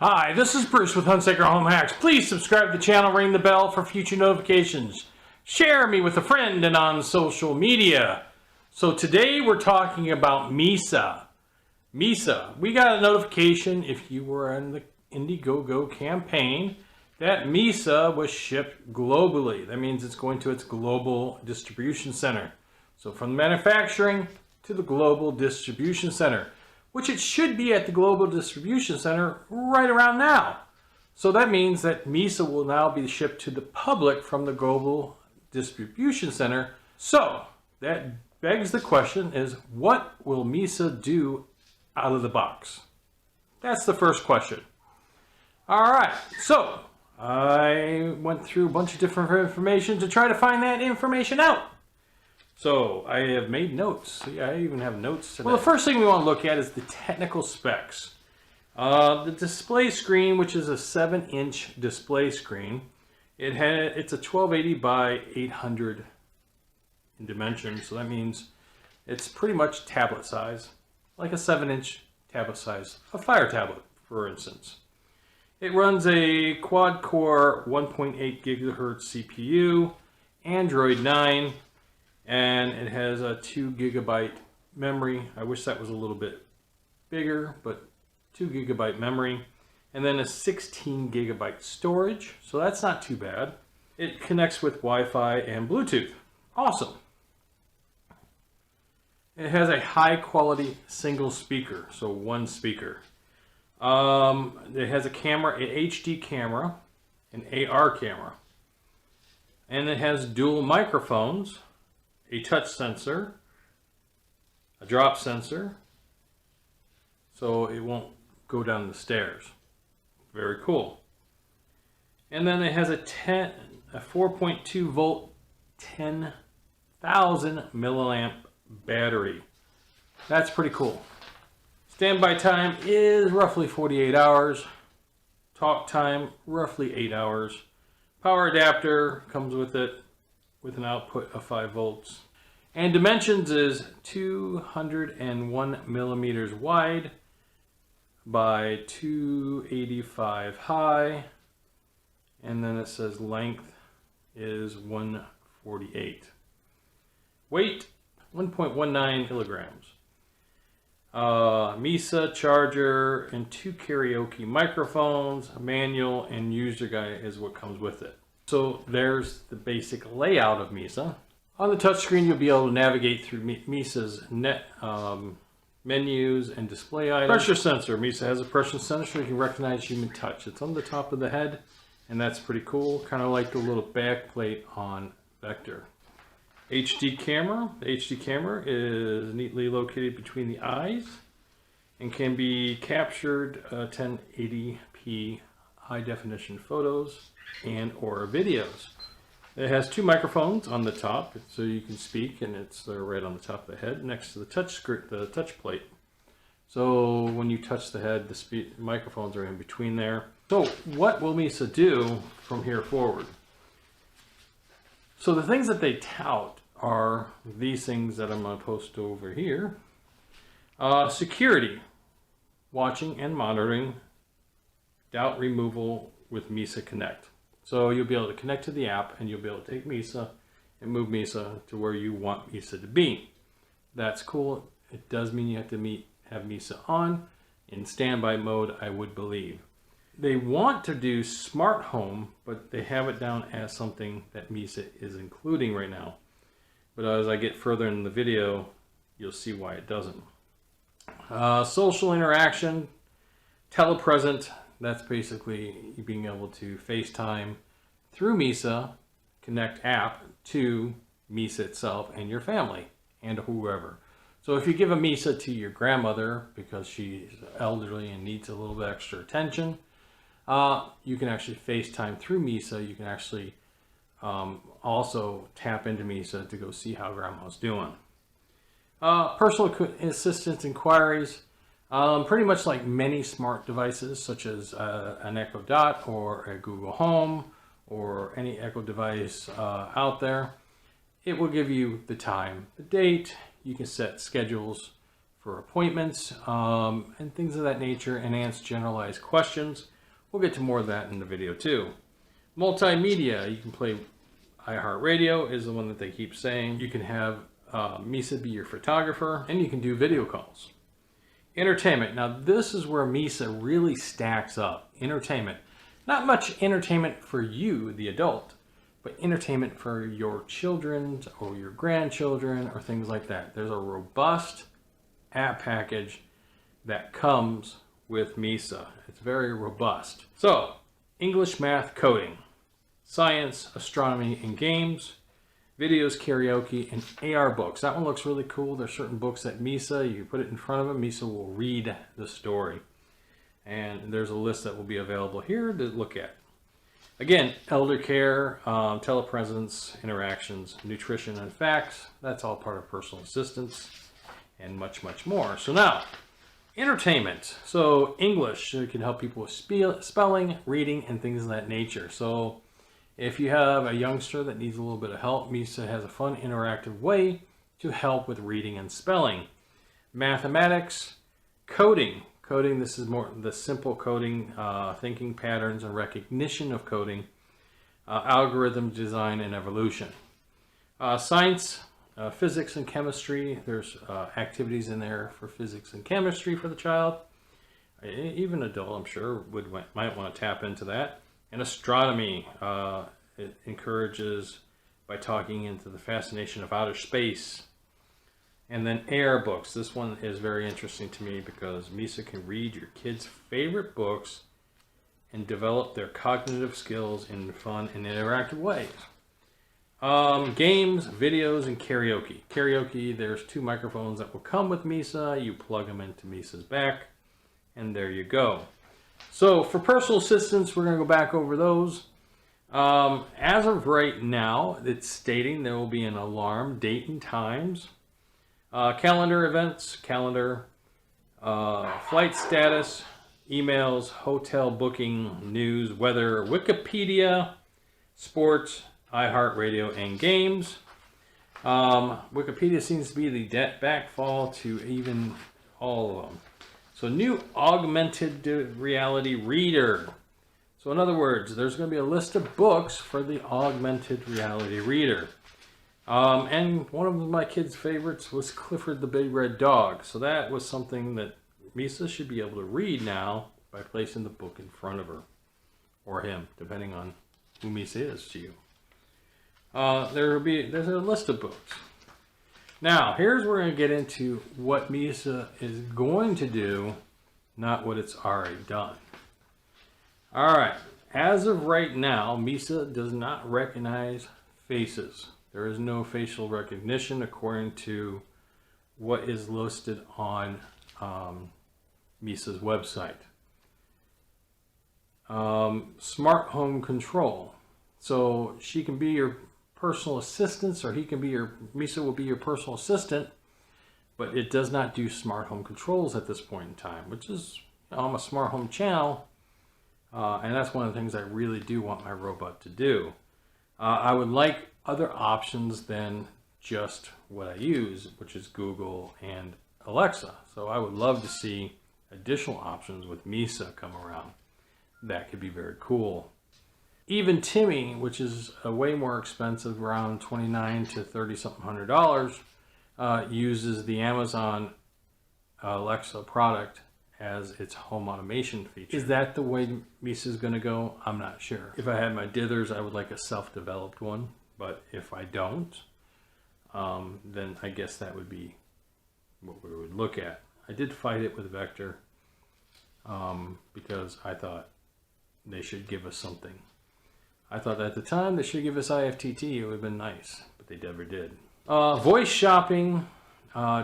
Hi, this is Bruce with Hunsaker Home Hacks. Please subscribe to the channel, ring the bell for future notifications. Share me with a friend and on social media. So today we're talking about Misa. Misa, we got a notification if you were in the Indiegogo campaign that Misa was shipped globally. That means it's going to its global distribution center. So from manufacturing to the global distribution center, which it should be at the global distribution center right around now. So that means that Misa will now be shipped to the public from the global distribution center. So that begs the question is, what will Misa do out of the box? That's the first question. All right, so I went through a bunch of different information to try to find that information out. So I have made notes. See, I even have notes today. Well, the first thing we want to look at is the technical specs. The display screen, which is a 7-inch display screen, it's a 1280 by 800 in dimensions. So that means it's pretty much tablet size, like a 7-inch tablet size, a Fire tablet, for instance. It runs a quad-core 1.8 gigahertz CPU, Android 9. And it has a 2 gigabyte memory. I wish that was a little bit bigger, but 2 gigabyte memory. And then a 16 gigabyte storage. So that's not too bad. It connects with Wi-Fi and Bluetooth. Awesome. It has a high quality single speaker, so one speaker. It has a camera, an HD camera, an AR camera. And it has dual microphones, a touch sensor, a drop sensor, so it won't go down the stairs. Very cool. And then it has a 4.2 volt, 10,000 milliamp battery. That's pretty cool. Standby time is roughly 48 hours. Talk time, roughly 8 hours. Power adapter comes with it, with an output of 5 volts. And dimensions is 201 millimeters wide by 285 high. And then it says length is 148. Weight, 1.19 kilograms. Misa charger and 2 karaoke microphones, a manual and user guide is what comes with it. So there's the basic layout of Misa. On the touchscreen, you'll be able to navigate through Misa's menus and display items. Pressure sensor. Misa has a pressure sensor so you can recognize human touch. It's on the top of the head, and that's pretty cool. Kind of like the little back plate on Vector. HD camera. The HD camera is neatly located between the eyes and can be captured 1080p high definition photos and or videos. It has 2 microphones on the top so you can speak, and it's right on the top of the head next to the touch plate. So when you touch the head, the microphones are in between there. So what will Misa do from here forward? So the things that they tout are these things that I'm going to post over here. Security, watching and monitoring, doubt removal with Misa Connect. So you'll be able to connect to the app and you'll be able to take Misa and move Misa to where you want Misa to be. That's cool. It does mean you have to have Misa on in standby mode, I would believe. They want to do smart home, but they have it down as something that Misa is including right now. But as I get further in the video, you'll see why it doesn't. Social interaction, telepresent. That's basically being able to FaceTime through Misa Connect app to Misa itself and your family and whoever. So if you give a Misa to your grandmother because she's elderly and needs a little bit extra attention, you can actually FaceTime through Misa. You can actually also tap into Misa to go see how grandma's doing. Personal assistance inquiries. Pretty much like many smart devices such as an Echo Dot or a Google Home or any Echo device out there, it will give you the time, the date. You can set schedules for appointments and things of that nature and answer generalized questions. We'll get to more of that in the video too. Multimedia, you can play iHeartRadio is the one that they keep saying. You can have Misa be your photographer, and you can do video calls. Entertainment, now this is where Misa really stacks up. Entertainment, not much entertainment for you, the adult, but entertainment for your children or your grandchildren or things like that. There's a robust app package that comes with Misa. It's very robust. So, English, math, coding, science, astronomy, and games, videos, karaoke, and AR books. That one looks really cool. There's certain books that Misa, you put it in front of them, Misa will read the story. And there's a list that will be available here to look at. Again, elder care, telepresence, interactions, nutrition, and facts. That's all part of personal assistance and much, much more. So now, entertainment. So English, it can help people with spelling, reading, and things of that nature. So if you have a youngster that needs a little bit of help, Misa has a fun, interactive way to help with reading and spelling. Mathematics, coding. Coding, this is more the simple coding, thinking patterns and recognition of coding, algorithm design and evolution. Science, physics and chemistry. There's activities in there for physics and chemistry for the child. Even adult, I'm sure, might want to tap into that. And astronomy, it encourages by talking into the fascination of outer space. And then AR books. This one is very interesting to me because Misa can read your kids' favorite books and develop their cognitive skills in fun and interactive ways. Games, videos, and karaoke. Karaoke, there's 2 microphones that will come with Misa. You plug them into Misa's back, and there you go. So for personal assistants, we're going to go back over those. As of right now, it's stating there will be an alarm, date and times. Calendar events, calendar, flight status, emails, hotel booking, news, weather, Wikipedia, sports, iHeartRadio, and games. Wikipedia seems to be the backfall to even all of them. So new augmented reality reader. So in other words, there's going to be a list of books for the augmented reality reader. And one of my kids' favorites was Clifford the Big Red Dog. So that was something that Misa should be able to read now by placing the book in front of her. Or him, depending on who Misa is to you. There's a list of books. Now, here's where we're going to get into what Misa is going to do, not what it's already done. Alright, as of right now, Misa does not recognize faces. There is no facial recognition according to what is listed on Misa's website. Smart home control. So she can be your personal assistant, or Misa will be your personal assistant, but it does not do smart home controls at this point in time, which is, I'm a smart home channel, and that's one of the things I really do want my robot to do. I would like other options than just what I use, which is Google and Alexa. So I would love to see additional options with Misa come around. That could be very cool. Even Timmy, which is a way more expensive, around $29 to $30-something $100, uses the Amazon Alexa product as its home automation feature. Is that the way Misa is going to go? I'm not sure. If I had my dithers, I would like a self-developed one. But if I don't, then I guess that would be what we would look at. I did fight it with Vector because I thought they should give us something. I thought at the time they should give us IFTT. It would have been nice, but they never did. Voice shopping.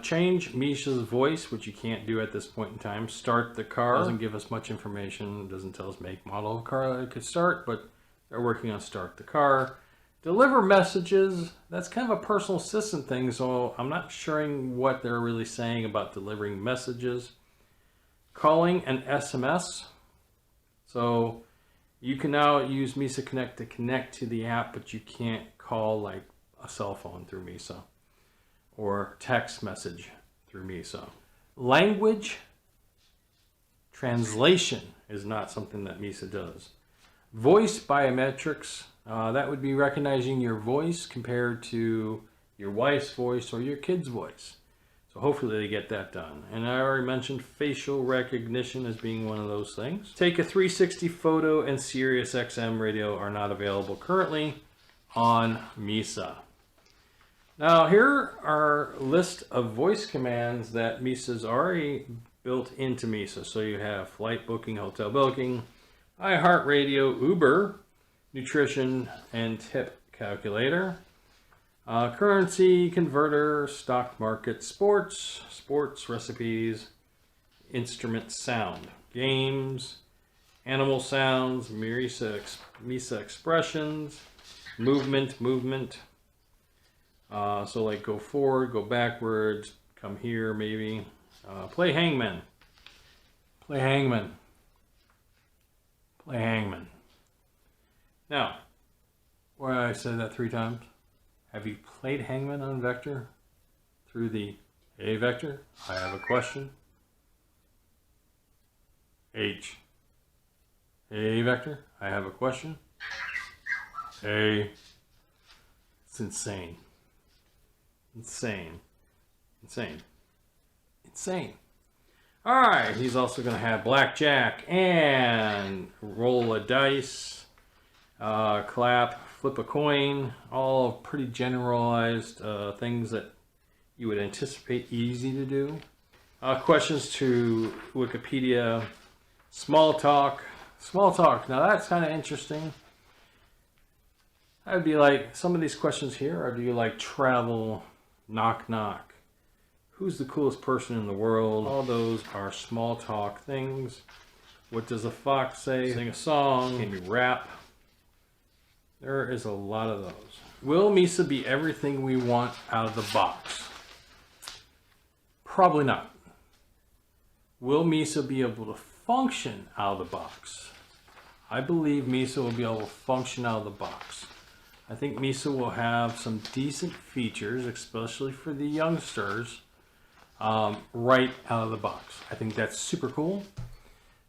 Change Misa's voice, which you can't do at this point in time. Start the car. Doesn't give us much information. Doesn't tell us make, model of car it could start, but they're working on start the car. Deliver messages. That's kind of a personal assistant thing, so I'm not sure what they're really saying about delivering messages. Calling and SMS. So you can now use Misa Connect to connect to the app, but you can't call like a cell phone through Misa or text message through Misa. Language Translation is not something that Misa does. Voice biometrics, that would be recognizing your voice compared to your wife's voice or your kid's voice. So hopefully they get that done. And I already mentioned facial recognition as being one of those things. Take a 360 photo and Sirius XM radio are not available currently on Misa. Now here are a list of voice commands that Misa's already built into Misa. So you have flight booking, hotel booking, iHeartRadio, Uber, nutrition and tip calculator, currency converter, stock market, sports recipes, instrument sound, games, animal sounds, Misa expressions, movement. So like go forward, go backwards, come here maybe. Play hangman. Now, why I said that 3 times? Have you played hangman on Vector through the A vector? I have a question. H. A vector? I have a question. A. It's insane. Alright, he's also going to have blackjack and roll a dice, clap, flip a coin, all pretty generalized things that you would anticipate easy to do. Questions to Wikipedia, small talk. Now that's kind of interesting. I'd be like, some of these questions here are, do you like travel, knock knock, who's the coolest person in the world? All those are small talk things. What does a fox say? Sing a song, can you rap? There is a lot of those. Will Misa be everything we want out of the box? Probably not. Will Misa be able to function out of the box? I believe Misa will be able to function out of the box. I think Misa will have some decent features, especially for the youngsters, right out of the box. I think that's super cool.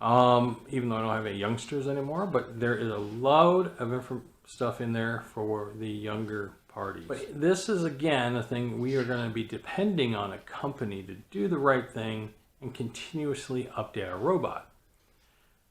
Even though I don't have any youngsters anymore, but there is a load of stuff in there for the younger parties. But this is, again, a thing we are going to be depending on a company to do the right thing and continuously update our robot.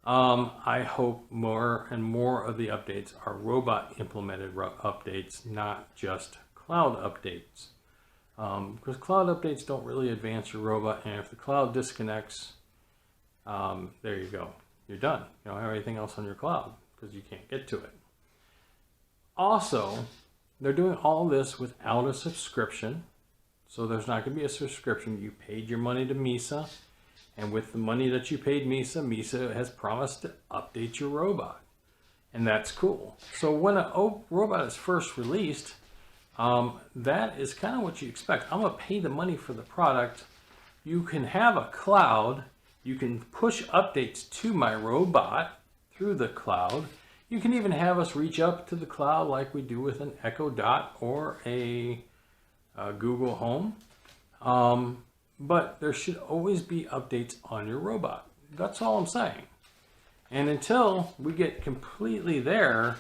I hope more and more of the updates are robot implemented updates, not just cloud updates. Because cloud updates don't really advance your robot, and if the cloud disconnects, there you go. You're done. You don't have anything else on your cloud because you can't get to it. Also, they're doing all this without a subscription. So there's not going to be a subscription. You paid your money to Misa, and with the money that you paid Misa, Misa has promised to update your robot. And that's cool. So when a robot is first released, that is kind of what you expect. I'm going to pay the money for the product. You can have a cloud. You can push updates to my robot through the cloud. You can even have us reach up to the cloud like we do with an Echo Dot or a Google Home. But there should always be updates on your robot. That's all I'm saying. And until we get completely there,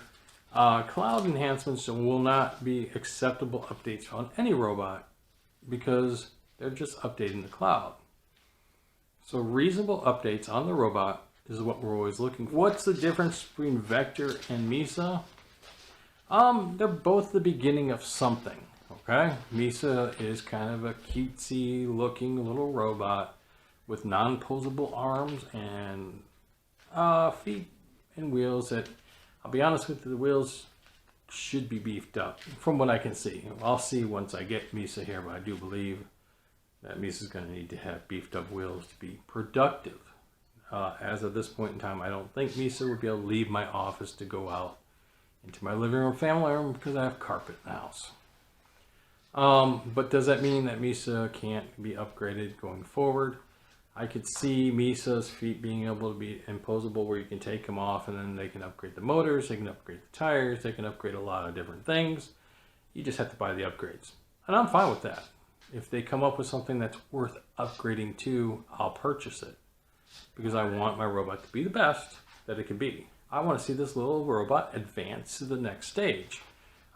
cloud enhancements will not be acceptable updates on any robot because they're just updating the cloud. So reasonable updates on the robot is what we're always looking for. What's the difference between Vector and Misa? They're both the beginning of something, okay? Misa is kind of a cutesy looking little robot with non-posable arms and feet and wheels that, I'll be honest with you, the wheels should be beefed up from what I can see. I'll see once I get Misa here, but I do believe that Misa's going to need to have beefed up wheels to be productive. As of this point in time, I don't think Misa would be able to leave my office to go out into my living room, family room, because I have carpet in the house. But does that mean that Misa can't be upgraded going forward? I could see Misa's feet being able to be imposable where you can take them off and then they can upgrade the motors, they can upgrade the tires, they can upgrade a lot of different things. You just have to buy the upgrades. And I'm fine with that. If they come up with something that's worth upgrading to, I'll purchase it. because I want my robot to be the best that it can be. I want to see this little robot advance to the next stage.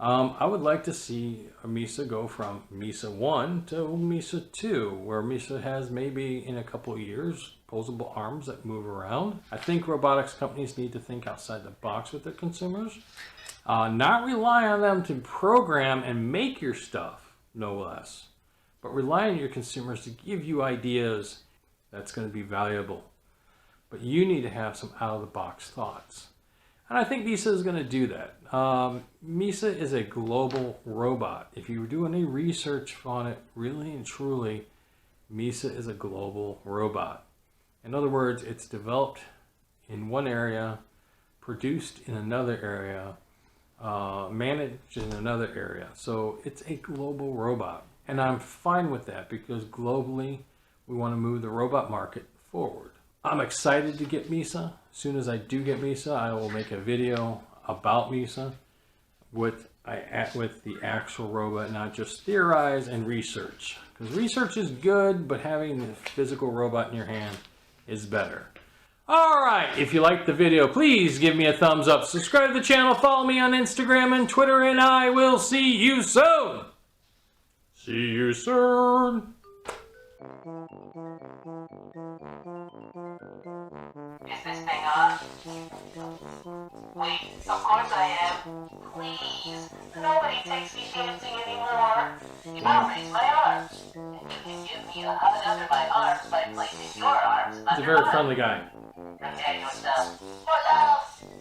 I would like to see a Misa go from Misa 1 to Misa 2, where Misa has maybe in a couple of years posable arms that move around. I think robotics companies need to think outside the box with their consumers. Not rely on them to program and make your stuff, no less, but rely on your consumers to give you ideas that's going to be valuable. But you need to have some out-of-the-box thoughts. And I think Misa is going to do that. Misa is a global robot. If you do any research on it, really and truly, Misa is a global robot. In other words, it's developed in one area, produced in another area, managed in another area. So it's a global robot. And I'm fine with that because globally, we want to move the robot market forward. I'm excited to get Misa. As soon as I do get Misa, I will make a video about Misa with the actual robot, not just theorize and research. Because research is good, but having the physical robot in your hand is better. Alright, if you liked the video, please give me a thumbs up, subscribe to the channel, follow me on Instagram and Twitter, and I will see you soon! See you soon! Is this thing on? Wait, of course I am. Please, nobody takes me dancing anymore. I'll raise my arms. And you can give me a hug under my arms by placing your arms under He's a very friendly guy. Prepare yourself for love.